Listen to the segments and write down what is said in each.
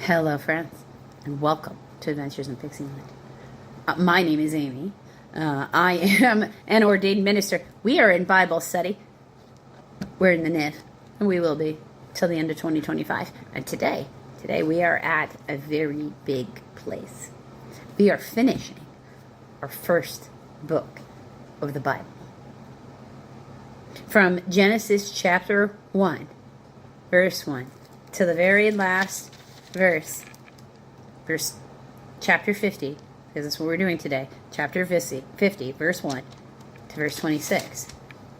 Hello, friends, and welcome to Adventures in Pixieland. My name is Amy. I am an ordained minister. We are in Bible study. We're in the NIV, and we will be till the end of 2025. And today we are at a very big place. We are finishing our first book of the Bible. From Genesis chapter 1, verse 1, to the very last verse chapter 50, because that's what we're doing today, chapter 50, verse 1 to verse 26.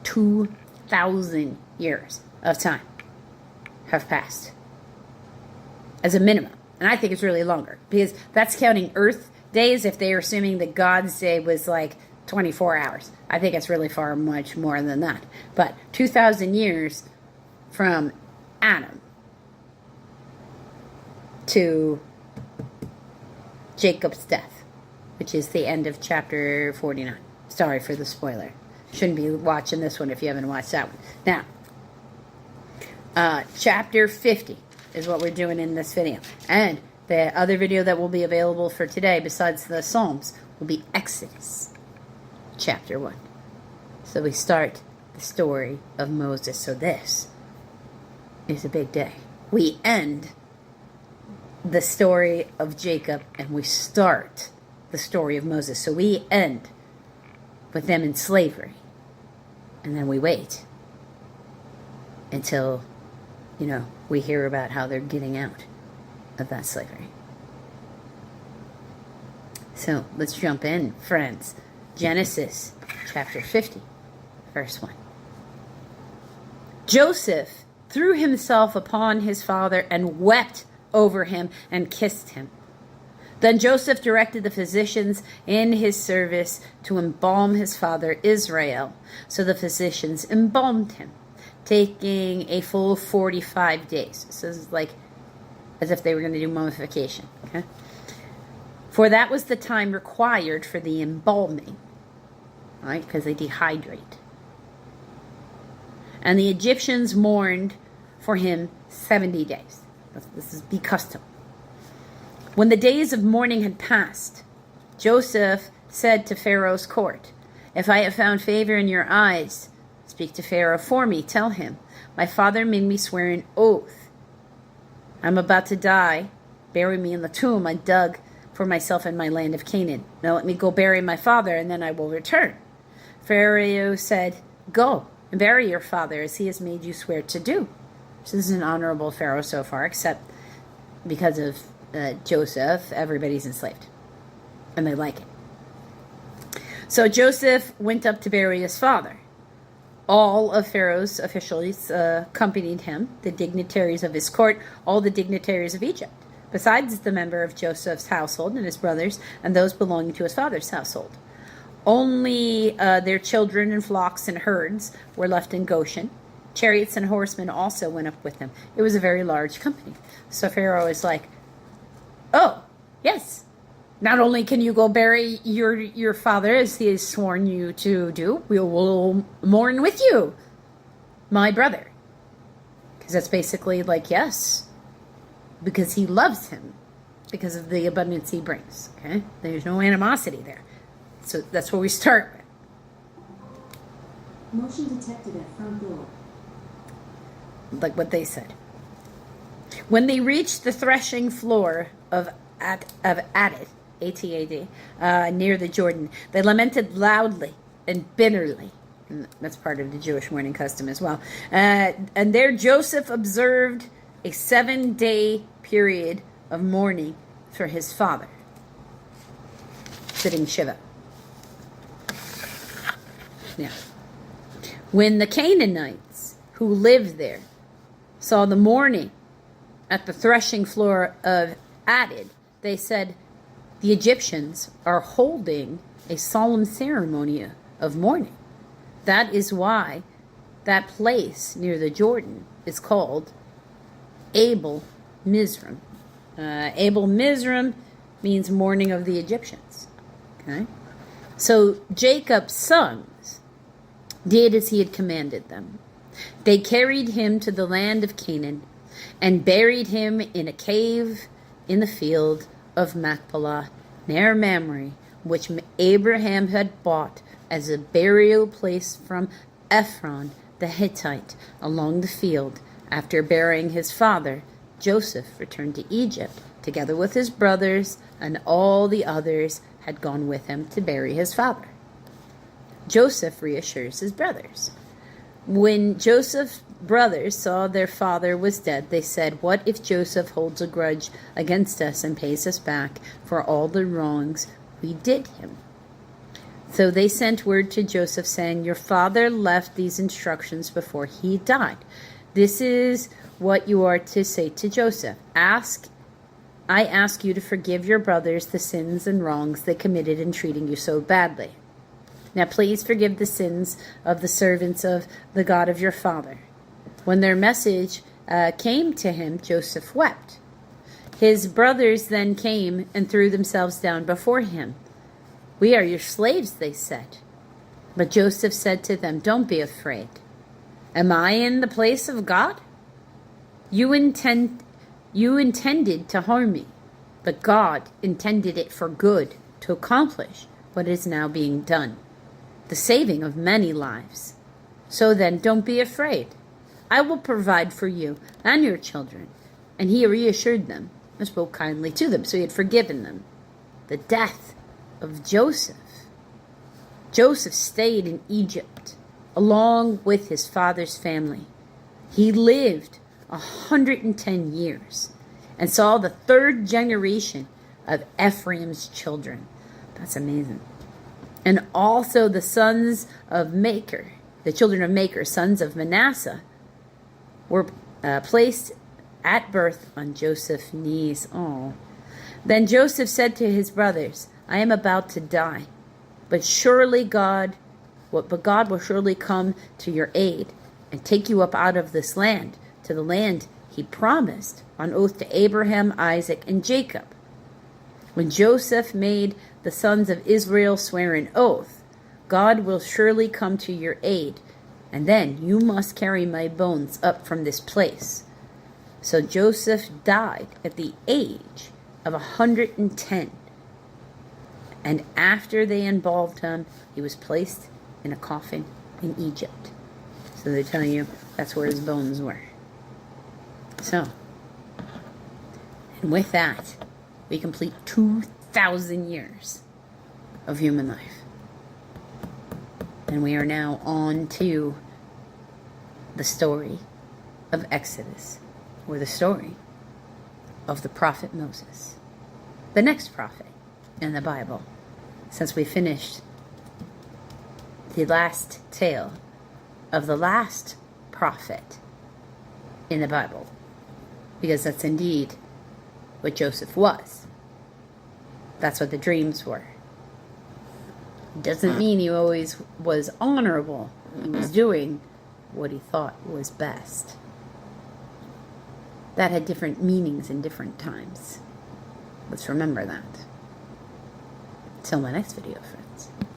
2,000 years of time have passed as a minimum. And I think it's really longer, because that's counting Earth days. If they are assuming that God's day was like 24 hours, I think it's really far much more than that. But 2,000 years from Adam to Jacob's death, which is the end of chapter 49. Sorry for the spoiler. Shouldn't be watching this one if you haven't watched that one. Now, chapter 50 is what we're doing in this video. And the other video that will be available for today, besides the Psalms, will be Exodus chapter 1. So we start the story of Moses. So this is a big day. We end the story of Jacob, and we start the story of Moses. So we end with them in slavery, and then we wait until, we hear about how they're getting out of that slavery. So let's jump in, friends. Genesis chapter 50, verse 1. Joseph threw himself upon his father and wept over him and kissed him. Then Joseph directed the physicians in his service to embalm his father Israel. So the physicians embalmed him, taking a full 45 days. So this is like as if they were going to do mummification. Okay? For that was the time required for the embalming, right? Because they dehydrate. And the Egyptians mourned for him 70 days. This is the custom. When the days of mourning had passed, Joseph said to Pharaoh's court, "If I have found favor in your eyes, speak to Pharaoh for me. Tell him, my father made me swear an oath. I'm about to die. Bury me in the tomb I dug for myself in my land of Canaan. Now let me go bury my father, and then I will return." Pharaoh said, "Go and bury your father as he has made you swear to do." So this is an honorable Pharaoh so far, except because of Joseph, everybody's enslaved. And they like it. So Joseph went up to bury his father. All of Pharaoh's officials accompanied him, the dignitaries of his court, all the dignitaries of Egypt, besides the member of Joseph's household and his brothers, and those belonging to his father's household. Only their children and flocks and herds were left in Goshen. Chariots and horsemen also went up with them. It was a very large company. So Pharaoh is like, "Oh, yes. Not only can you go bury your father as he has sworn you to do, we will mourn with you, my brother." Because that's basically like, yes. Because he loves him. Because of the abundance he brings. Okay? There's no animosity there. So that's where we start with. Motion detected at front door. Like what they said. When they reached the threshing floor of Atad, A-T-A-D, near the Jordan, they lamented loudly and bitterly. And that's part of the Jewish mourning custom as well. And there Joseph observed a 7-day period of mourning for his father, sitting Shiva. Yeah. When the Canaanites who lived there saw the mourning at the threshing floor of Atad, they said, "The Egyptians are holding a solemn ceremony of mourning." That is why that place near the Jordan is called Abel Mizraim. Abel Mizraim means mourning of the Egyptians. Okay? So Jacob's sons did as he had commanded them. They carried him to the land of Canaan and buried him in a cave in the field of Machpelah, near Mamre, which Abraham had bought as a burial place from Ephron the Hittite along the field. After burying his father, Joseph returned to Egypt, together with his brothers, and all the others had gone with him to bury his father. Joseph reassures his brothers. When Joseph's brothers saw their father was dead, they said, "What if Joseph holds a grudge against us and pays us back for all the wrongs we did him?" So they sent word to Joseph saying, "Your father left these instructions before he died. This is what you are to say to Joseph. I ask you to forgive your brothers the sins and wrongs they committed in treating you so badly. Now please forgive the sins of the servants of the God of your father." When their message came to him, Joseph wept. His brothers then came and threw themselves down before him. "We are your slaves," they said. But Joseph said to them, "Don't be afraid. Am I in the place of God? You intended to harm me, but God intended it for good, to accomplish what is now being done, the saving of many lives. So then, don't be afraid. I will provide for you and your children." And he reassured them and spoke kindly to them, so he had forgiven them. The death of Joseph. Joseph stayed in Egypt along with his father's family. He lived 110 years and saw the third generation of Ephraim's children. That's amazing. And also the sons of Machir, the children of Machir, sons of Manasseh, were placed at birth on Joseph's knees. Oh. Then Joseph said to his brothers, "I am about to die, but God will surely come to your aid and take you up out of this land to the land he promised on oath to Abraham, Isaac, and Jacob." When Joseph made the sons of Israel swear an oath, "God will surely come to your aid, and then you must carry my bones up from this place." So Joseph died at the age of 110. And after they embalmed him, he was placed in a coffin in Egypt. So they tell you that's where his bones were. So, and with that, we complete 2,000 years of human life. And we are now on to the story of Exodus, or the story of the prophet Moses, the next prophet in the Bible, since we finished the last tale of the last prophet in the Bible, because that's indeed what Joseph was. That's what the dreams were. It doesn't mean he always was honorable. He was doing what he thought was best. That had different meanings in different times. Let's remember that. Till my next video, friends.